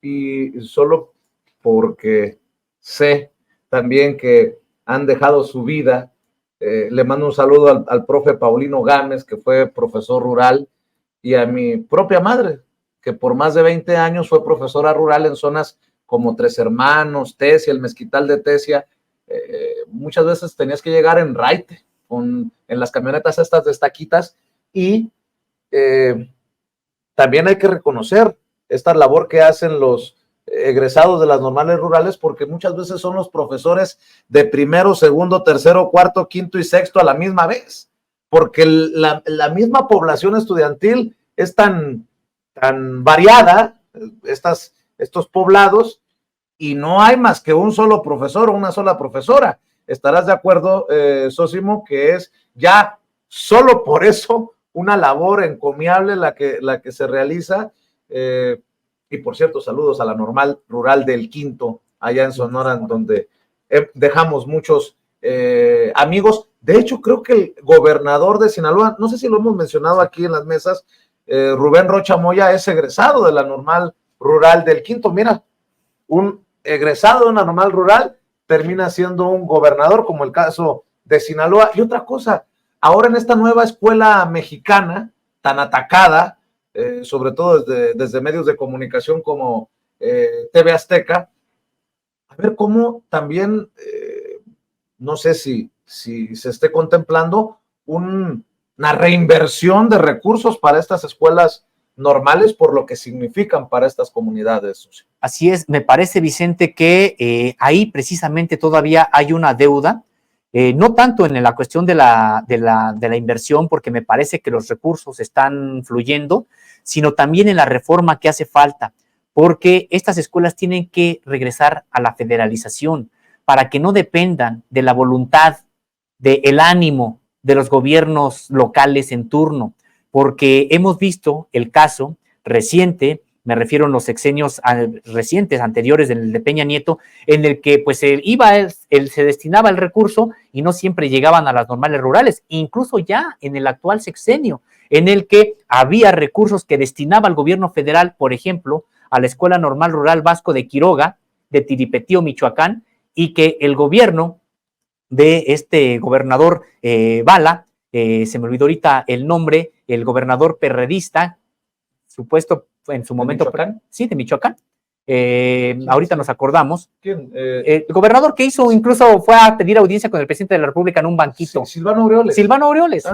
y solo porque sé también que han dejado su vida. Le mando un saludo al profe Paulino Gámez, que fue profesor rural, y a mi propia madre, que por más de 20 años fue profesora rural en zonas como Tres Hermanos, Tesia, el Mezquital de Tesia. Muchas veces tenías que llegar en raite, en las camionetas estas de estaquitas, y también hay que reconocer esta labor que hacen los egresados de las normales rurales, porque muchas veces son los profesores de primero, segundo, tercero, cuarto, quinto y sexto a la misma vez, porque la misma población estudiantil es tan variada, estos poblados, y no hay más que un solo profesor o una sola profesora. Estarás de acuerdo, Sósimo, que es ya solo por eso una labor encomiable la que se realiza. Y por cierto, saludos a la normal rural del Quinto, allá en Sonora, donde dejamos muchos amigos. De hecho, creo que el gobernador de Sinaloa, no sé si lo hemos mencionado aquí en las mesas, Rubén Rocha Moya, es egresado de la normal rural del Quinto. Mira, un egresado de una normal rural termina siendo un gobernador, como el caso de Sinaloa. Y otra cosa, ahora en esta nueva escuela mexicana, tan atacada, sobre todo desde medios de comunicación como TV Azteca, a ver cómo también, no sé si se esté contemplando una reinversión de recursos para estas escuelas normales por lo que significan para estas comunidades. Así es, me parece, Vicente, que ahí precisamente todavía hay una deuda, no tanto en la cuestión de la inversión, porque me parece que los recursos están fluyendo, sino también en la reforma que hace falta, porque estas escuelas tienen que regresar a la federalización para que no dependan de la voluntad, del ánimo de los gobiernos locales en turno, porque hemos visto el caso reciente, me refiero a los sexenios recientes, anteriores del de Peña Nieto, en el que pues se destinaba el recurso y no siempre llegaban a las normales rurales, incluso ya en el actual sexenio, en el que había recursos que destinaba el gobierno federal, por ejemplo, a la Escuela Normal Rural Vasco de Quiroga, de Tiripetío, Michoacán, y que el gobierno de este gobernador Bala, se me olvidó ahorita el nombre, el gobernador perredista, supuesto en su momento. ¿Michoacán? Sí, de Michoacán. Ahorita nos acordamos. ¿Quién? El gobernador que hizo, incluso fue a pedir audiencia con el presidente de la República en un banquito. Silvano Aureoles. Silvano Aureoles.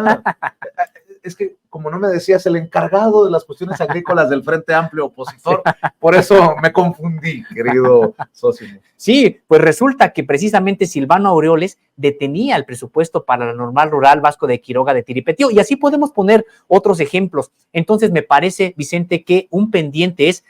Es que, como no me decías, el encargado de las cuestiones agrícolas del Frente Amplio opositor, por eso me confundí, querido socio. Sí, pues resulta que precisamente Silvano Aureoles detenía el presupuesto para la normal rural Vasco de Quiroga de Tiripetío, y así podemos poner otros ejemplos. Entonces me parece, Vicente, que un pendiente es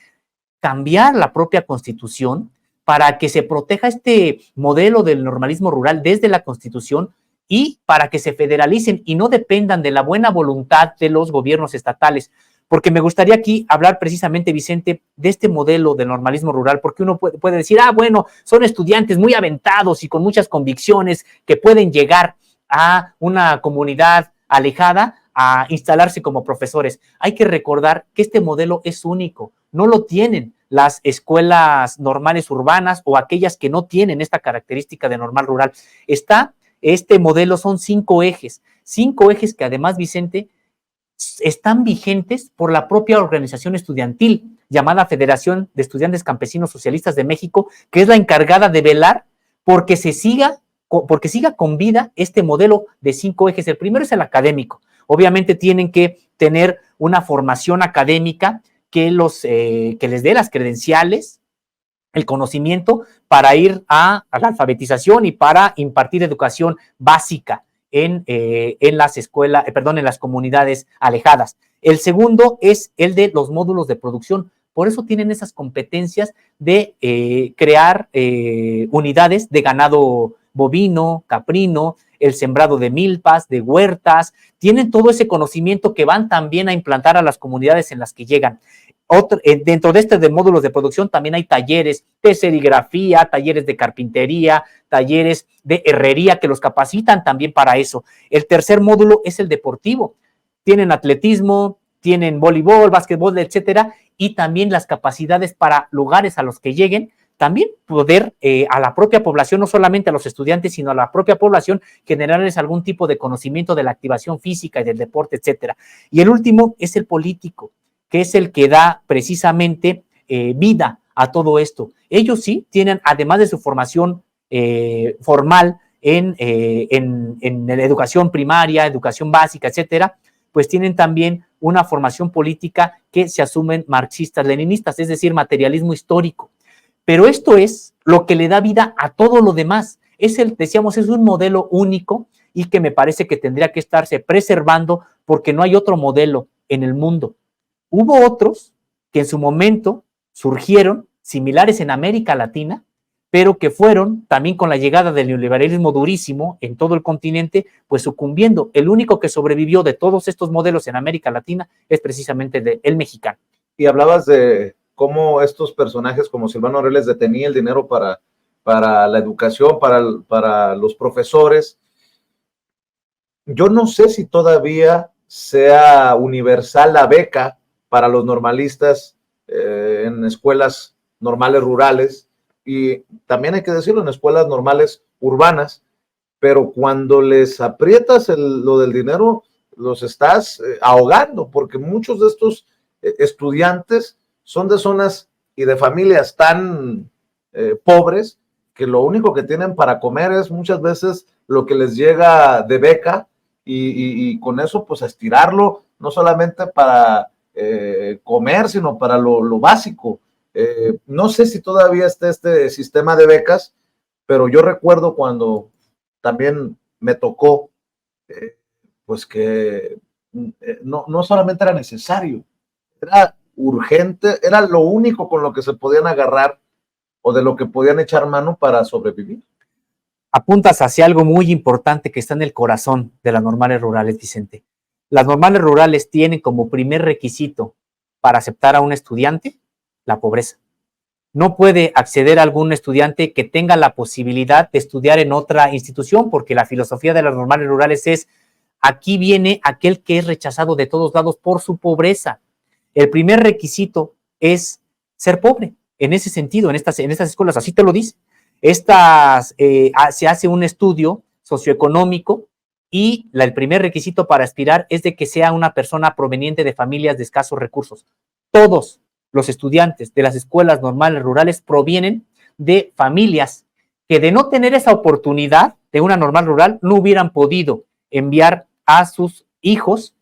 cambiar la propia Constitución para que se proteja este modelo del normalismo rural desde la Constitución, y para que se federalicen y no dependan de la buena voluntad de los gobiernos estatales. Porque me gustaría aquí hablar precisamente, Vicente, de este modelo de normalismo rural, porque uno puede decir, bueno, son estudiantes muy aventados y con muchas convicciones que pueden llegar a una comunidad alejada a instalarse como profesores. Hay que recordar que este modelo es único, no lo tienen las escuelas normales urbanas o aquellas que no tienen esta característica de normal rural. Este modelo son 5 ejes que además, Vicente, están vigentes por la propia organización estudiantil llamada Federación de Estudiantes Campesinos Socialistas de México, que es la encargada de velar porque siga con vida este modelo de 5 ejes. El primero es el académico. Obviamente tienen que tener una formación académica que les dé las credenciales, el conocimiento para ir a la alfabetización y para impartir educación básica en las escuelas, en las comunidades alejadas. El segundo es el de los módulos de producción. Por eso tienen esas competencias de crear unidades de ganado bovino, caprino, el sembrado de milpas, de huertas. Tienen todo ese conocimiento que van también a implantar a las comunidades en las que llegan. Dentro de módulos de producción también hay talleres de serigrafía, talleres de carpintería, talleres de herrería que los capacitan también para eso. El tercer módulo es el deportivo. Tienen atletismo, tienen voleibol, básquetbol, etcétera, y también las capacidades para lugares a los que lleguen, también poder a la propia población, no solamente a los estudiantes, sino a la propia población, generarles algún tipo de conocimiento de la activación física y del deporte, etcétera. Y el último es el político, que es el que da precisamente vida a todo esto. Ellos sí tienen, además de su formación formal en la educación primaria, educación básica, etcétera, pues tienen también una formación política que se asumen marxistas, leninistas, es decir, materialismo histórico. Pero esto es lo que le da vida a todo lo demás. Decíamos, es un modelo único y que me parece que tendría que estarse preservando porque no hay otro modelo en el mundo. Hubo otros que en su momento surgieron, similares en América Latina, pero que fueron también con la llegada del neoliberalismo durísimo en todo el continente, pues sucumbiendo. El único que sobrevivió de todos estos modelos en América Latina es precisamente el mexicano. Y hablabas de cómo estos personajes como Silvano Aureoles detenía el dinero para la educación, para los profesores. Yo no sé si todavía sea universal la beca para los normalistas en escuelas normales rurales, y también hay que decirlo, en escuelas normales urbanas, pero cuando les aprietas lo del dinero, los estás ahogando, porque muchos de estos estudiantes son de zonas y de familias tan pobres que lo único que tienen para comer es muchas veces lo que les llega de beca, y con eso pues estirarlo, no solamente para comer, sino para lo básico. No sé si todavía está este sistema de becas, pero yo recuerdo cuando también me tocó, pues que no solamente era necesario, era urgente, era lo único con lo que se podían agarrar o de lo que podían echar mano para sobrevivir. Apuntas hacia algo muy importante que está en el corazón de las normales rurales, Vicente. Las normales rurales tienen como primer requisito para aceptar a un estudiante la pobreza. No puede acceder a algún estudiante que tenga la posibilidad de estudiar en otra institución, porque la filosofía de las normales rurales es: aquí viene aquel que es rechazado de todos lados por su pobreza. El primer requisito es ser pobre. En ese sentido, en estas escuelas, así te lo dice. Se hace un estudio socioeconómico y el primer requisito para aspirar es de que sea una persona proveniente de familias de escasos recursos. Todos los estudiantes de las escuelas normales rurales provienen de familias que, de no tener esa oportunidad de una normal rural, no hubieran podido enviar a sus hijos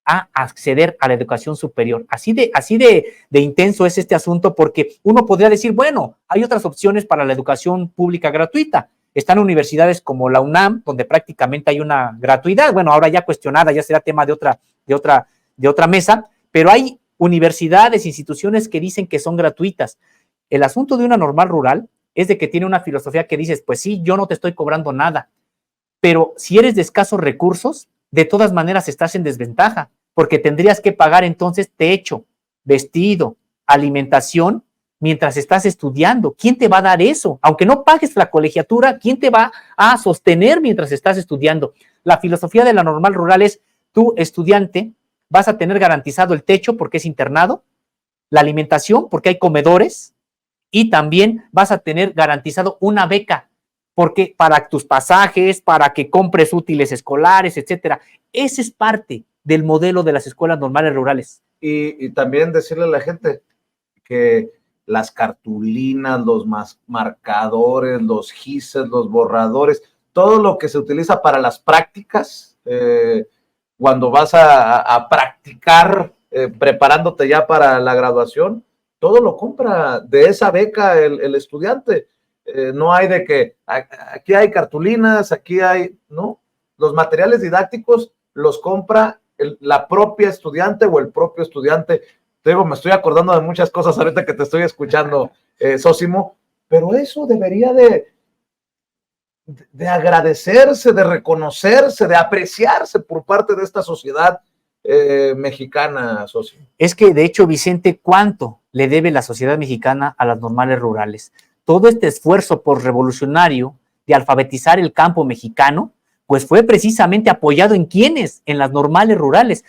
a acceder a la educación superior. Así de intenso es este asunto, porque uno podría decir, bueno, hay otras opciones para la educación pública gratuita. Están universidades como la UNAM, donde prácticamente hay una gratuidad, bueno, ahora ya cuestionada, ya será tema de otra mesa, pero hay universidades, instituciones que dicen que son gratuitas. El asunto de una normal rural es de que tiene una filosofía que dices, pues sí, yo no te estoy cobrando nada, pero si eres de escasos recursos, de todas maneras estás en desventaja, porque tendrías que pagar entonces techo, vestido, alimentación, mientras estás estudiando. ¿Quién te va a dar eso? Aunque no pagues la colegiatura, ¿quién te va a sostener mientras estás estudiando? La filosofía de la normal rural es: tú, estudiante, vas a tener garantizado el techo porque es internado, la alimentación porque hay comedores, y también vas a tener garantizado una beca, porque para tus pasajes, para que compres útiles escolares, etcétera. Ese es parte del modelo de las escuelas normales rurales. Y también decirle a la gente que las cartulinas, los marcadores, los gises, los borradores, todo lo que se utiliza para las prácticas, cuando vas a practicar, preparándote ya para la graduación, todo lo compra de esa beca el estudiante. No hay de que aquí hay cartulinas, aquí hay, no, los materiales didácticos los compra la propia estudiante o el propio estudiante. Te digo, me estoy acordando de muchas cosas ahorita que te estoy escuchando, Sósimo, pero eso debería de agradecerse, de reconocerse, de apreciarse por parte de esta sociedad mexicana, Sósimo. Es que, de hecho, Vicente, ¿cuánto le debe la sociedad mexicana a las normales rurales? Todo este esfuerzo postrevolucionario de alfabetizar el campo mexicano, pues fue precisamente apoyado en ¿quiénes? En las normales rurales.